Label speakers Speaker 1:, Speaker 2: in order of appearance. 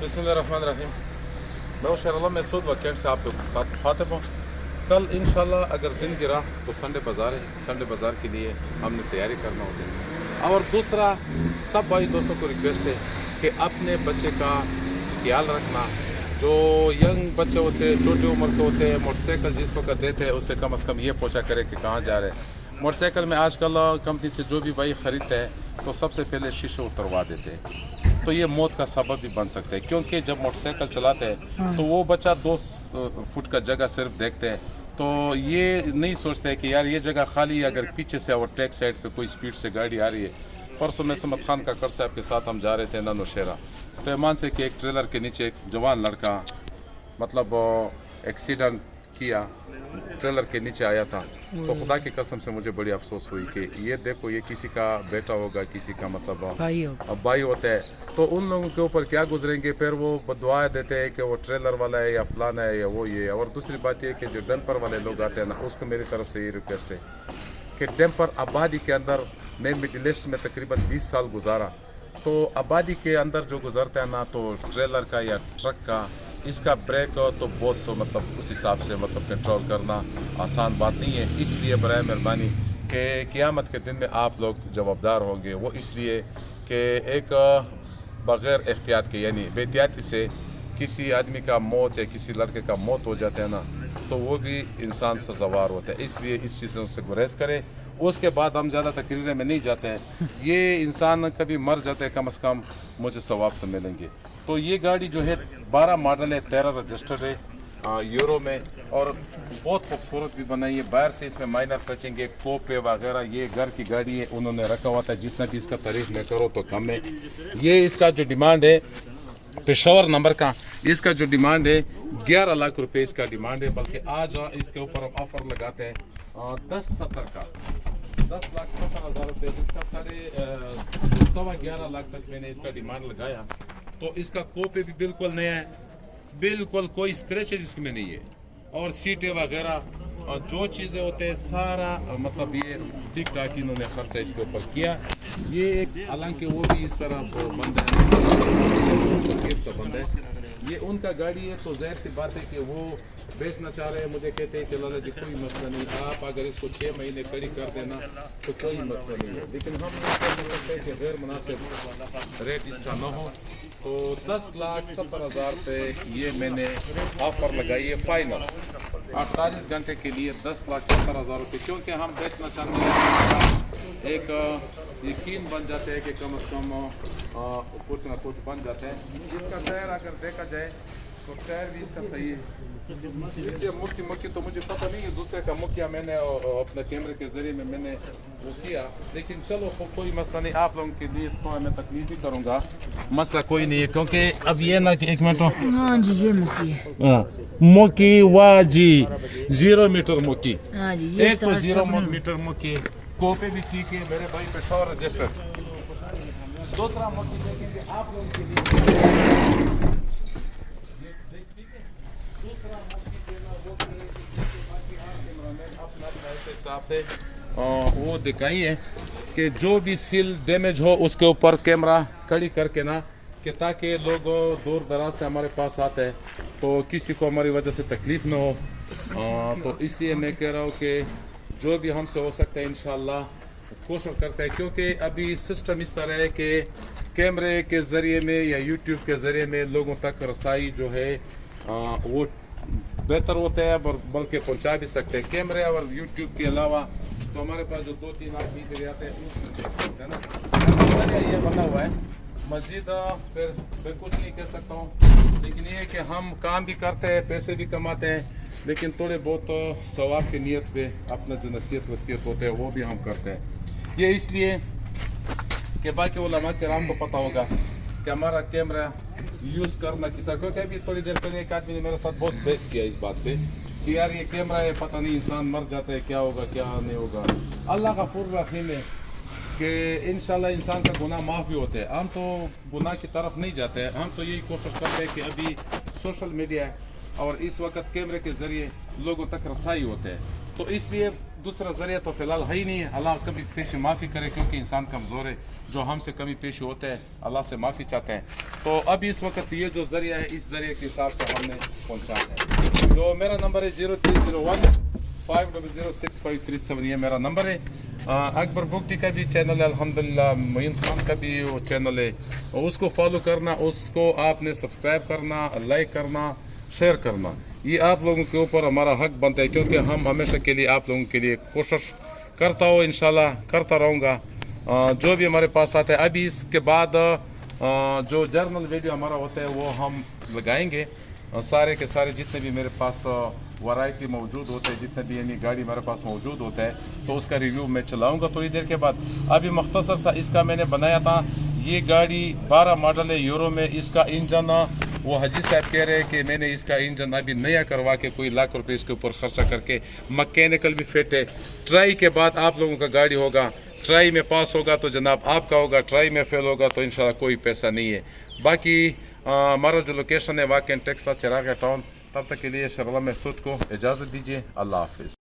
Speaker 1: بسم اللہ الرحمن الرحیم. میں شہر اللہ محسود ویکینڈ سے آپ لوگ کے ساتھ مخاطب ہوں. کل انشاءاللہ اگر زندگی رہا تو سنڈے بازار ہے. سنڈے بازار کے لیے ہم نے تیاری کرنا ہوتی ہے. اور دوسرا سب بھائی دوستوں کو ریکویسٹ ہے کہ اپنے بچے کا خیال رکھنا. جو ینگ بچے ہوتے ہیں, چھوٹی عمر کے ہوتے ہیں, موٹر سائیکل جس وقت دیتے ہیں اس سے کم از کم یہ پوچھا کرے کہ کہاں جا رہے ہیں. موٹر سائیکل میں آج کل کمپنی سے جو بھی بھائی خریدتے ہیں تو سب سے پہلے شیشے اتروا دیتے ہیں. تو یہ موت کا سبب بھی بن سکتا ہے, کیونکہ جب موٹر سائیکل چلاتے ہیں تو وہ بچہ 2 فٹ کا جگہ صرف دیکھتے ہیں. تو یہ نہیں سوچتے کہ یار یہ جگہ خالی ہے, اگر پیچھے سے اور ٹیک سائڈ پہ کوئی سپیڈ سے گاڑی آ رہی ہے. پرسوں میں سمت خان کاکڑ صاحب کے ساتھ ہم جا رہے تھے نوشہرہ, تو ایمان سے کہ ایک ٹریلر کے نیچے ایک جوان لڑکا مطلب ایکسیڈنٹ کیا, ٹریلر کے نیچے آیا تھا. تو خدا کی قسم سے مجھے بڑی افسوس ہوئی کہ یہ دیکھو یہ کسی کا بیٹا ہوگا, کسی کا مطلب بھائی ہوتا ہے, تو ان لوگوں کے اوپر کیا گزریں گے. پھر وہ بدعائیں دیتے ہیں کہ وہ ٹریلر والا ہے یا فلانا ہے یا وہ یہ. اور دوسری بات یہ کہ جو ڈمپر والے لوگ آتے ہیں نا, اس کو میری طرف سے یہ ریکویسٹ ہے کہ ڈمپر آبادی کے اندر, میں مڈل ایسٹ میں تقریباً 20 سال گزارا, تو آبادی کے اندر جو گزرتا ہے نا, تو ٹریلر کا یا ٹرک کا اس کا بریک تو بہت تو مطلب اس حساب سے مطلب کنٹرول کرنا آسان بات نہیں ہے. اس لیے برائے مہربانی کہ قیامت کے دن میں آپ لوگ جوابدار ہوں گے. وہ اس لیے کہ ایک بغیر احتیاط کے یعنی بے احتیاطی سے کسی آدمی کا موت یا کسی لڑکے کا موت ہو جاتا ہے نا, تو وہ بھی انسان سزاوار ہوتا ہے. اس لیے اس چیزوں سے گریز کرے. اس کے بعد ہم زیادہ تقریریں میں نہیں جاتے ہیں. یہ انسان کبھی مر جاتے ہیں, کم از کم مجھے ثواب تو ملیں گے. تو یہ گاڑی جو ہے 12 ماڈل ہے, 13 رجسٹرڈ ہے یورو میں, اور بہت خوبصورت بھی بنائی ہے. باہر سے اس میں مائنر ٹچنگ ہے, کوپے وغیرہ. یہ گھر کی گاڑی ہے, انہوں نے رکھا ہوا تھا. جتنا بھی اس کا تعریف میں کرو تو کم ہے. یہ اس کا جو ڈیمانڈ ہے پشاور نمبر کا, اس کا جو ڈیمانڈ ہے 11 لاکھ روپے اس کا ڈیمانڈ ہے. بلکہ آج اس کے اوپر ہم آفر لگاتے ہیں 1070 کا, 10,70,000 روپے. اس کا 11.5 لاکھ تک میں نے اس کا ڈیمانڈ لگایا. تو اس کا کوپے بھی بالکل نیا ہے, بالکل کوئی اسکریچز اس میں نہیں ہے. اور سیٹیں وغیرہ اور جو چیزیں ہوتے ہیں سارا مطلب یہ ٹھیک ٹھاک انہوں نے خرچہ اس کے اوپر کیا. یہ ایک حالانکہ وہ بھی اس طرح بند ہے, یہ ان کا گاڑی ہے. تو ظاہر سی بات ہے کہ وہ بیچنا چاہ رہے ہیں. مجھے کہتے ہیں کہ لالا جی کوئی مسئلہ نہیں, آپ اگر اس کو 6 مہینے کڑی کر دینا تو کوئی مسئلہ نہیں ہے. لیکن ہم یہ کہتے ہیں کہ غیر مناسب ریٹ اس کا نہ ہو. تو 10,70,000 روپے یہ میں نے آفر لگائی ہے فائنل 48 گھنٹے کے لیے. 10,70,000 روپے, کیونکہ ہم بیچنا چاہتے ہیں. ایک یقین بن جاتے ہیں کہ کم از کم کچھ نہ کچھ بن جاتے ہیں. اس کا ٹائر اگر دیکھا جائے تو ٹائر بھی اس کا صحیح ہے. مکی تو مجھے پتہ نہیں ہے, دوسرے کا مکیا میں نے اپنے کیمرے کے ذریعے میں نے وہ کیا. لیکن چلو کوئی مسئلہ نہیں, آپ لوگوں کے لیے تو میں تکلیف بھی کروں گا, مسئلہ کوئی نہیں ہے. کیونکہ اب یہ نا کہ ایک منٹ,
Speaker 2: ہاں جی یہ مکی ہے,
Speaker 1: مکی واہ جی 0 میٹر مکی,
Speaker 2: ہاں جی
Speaker 1: ایک تو 0 میٹر مکی. کوپے بھی ٹھیک ہے میرے بھائی, پشاور رجسٹر. دوسرا مکی دیکھیں گے آپ لوگوں کے لیے. حساب سے وہ دکھائی ہے کہ جو بھی سیل ڈیمیج ہو اس کے اوپر کیمرہ کھڑی کر کے نا, کہ تاکہ لوگ دور دراز سے ہمارے پاس آتے ہیں تو کسی کو ہماری وجہ سے تکلیف نہ ہو. تو اس لیے میں کہہ رہا ہوں کہ جو بھی ہم سے ہو سکتا ہے انشاءاللہ کوشش کرتے ہیں. کیونکہ ابھی سسٹم اس طرح ہے کہ کیمرے کے ذریعے میں یا یوٹیوب کے ذریعے میں لوگوں تک رسائی جو ہے وہ بہتر ہوتا ہے, بلکہ پہنچا بھی سکتے ہیں. کیمرے اور یوٹیوب کے علاوہ تو ہمارے پاس جو 2-3 آدمی ادھر آتے ہیں اس میں چیک کرتے ہیں نا. یہ بنا ہوا ہے مزید, پھر میں کچھ نہیں کہہ سکتا ہوں. لیکن یہ ہے کہ ہم کام بھی کرتے ہیں, پیسے بھی کماتے ہیں, لیکن تھوڑے بہت ثواب کی نیت پہ اپنا جو نصیحت وصیت ہوتے ہیں وہ بھی ہم کرتے ہیں. یہ اس لیے کہ باقی علماء کرام کو پتہ ہوگا کہ ہمارا کیمرہ یوز کرنا کس طرح. کیونکہ ابھی تھوڑی دیر پہلے ایک آدمی نے میرے ساتھ بہت بحث کیا اس بات پہ کہ یار یہ کیمرہ ہے, پتہ نہیں انسان مر جاتا ہے کیا ہوگا کیا نہیں ہوگا. اللہ غفور رحیم ہے کہ انشاءاللہ انسان کا گناہ معاف بھی ہوتے ہیں. ہم تو گناہ کی طرف نہیں جاتے ہیں, ہم تو یہی کوشش کرتے ہیں کہ ابھی سوشل میڈیا ہے اور اس وقت کیمرے کے ذریعے لوگوں تک رسائی ہوتے ہیں. تو اس لیے دوسرا ذریعہ تو فی الحال ہے ہی نہیں ہے. اللہ کبھی پیش معافی کرے کیونکہ انسان کمزور ہے. جو ہم سے کمی پیش ہوتا ہے اللہ سے معافی چاہتے ہیں. تو اب اس وقت یہ جو ذریعہ ہے اس ذریعے کے حساب سے ہم نے پہنچا ہے. تو میرا نمبر ہے 0301 5006537. یہ میرا نمبر ہے. اکبر بگٹی کا بھی چینل ہے الحمدللہ. معین خان کا بھی وہ چینل ہے. اس کو فالو کرنا, اس کو آپ نے سبسکرائب کرنا, لائک کرنا, شیئر کرنا. یہ آپ لوگوں کے اوپر ہمارا حق بنتا ہے کیونکہ ہم ہمیشہ کے لیے آپ لوگوں کے لیے کوشش کرتا ہوں, انشاءاللہ کرتا رہوں گا. جو بھی ہمارے پاس آتا ہے ابھی اس کے بعد جو جرنل ویڈیو ہمارا ہوتا ہے وہ ہم لگائیں گے. سارے کے سارے جتنے بھی میرے پاس ورائٹی موجود ہوتے ہیں, جتنے بھی یعنی گاڑی میرے پاس موجود ہوتا ہے تو اس کا ریویو میں چلاؤں گا تھوڑی دیر کے بعد. ابھی مختصر سا اس کا میں نے بنایا تھا. یہ گاڑی 12 ماڈل ہے یورو میں. اس کا انجن وہ حجی صاحب کہہ رہے ہیں کہ میں نے اس کا انجن ابھی نیا کروا کے کوئی لاکھ روپے اس کے اوپر خرچہ کر کے مکینیکل بھی فٹ ہے. ٹرائی کے بعد آپ لوگوں کا گاڑی ہوگا. ٹرائی میں پاس ہوگا تو جناب آپ کا ہوگا, ٹرائی میں فیل ہوگا تو انشاءاللہ کوئی پیسہ نہیں ہے. باقی ہمارا جو لوکیشن ہے واقعی ٹیکسلا چراغ ٹاؤن. تب تک کے لیے شراللہ محسود کو اجازت دیجیے. اللہ حافظ.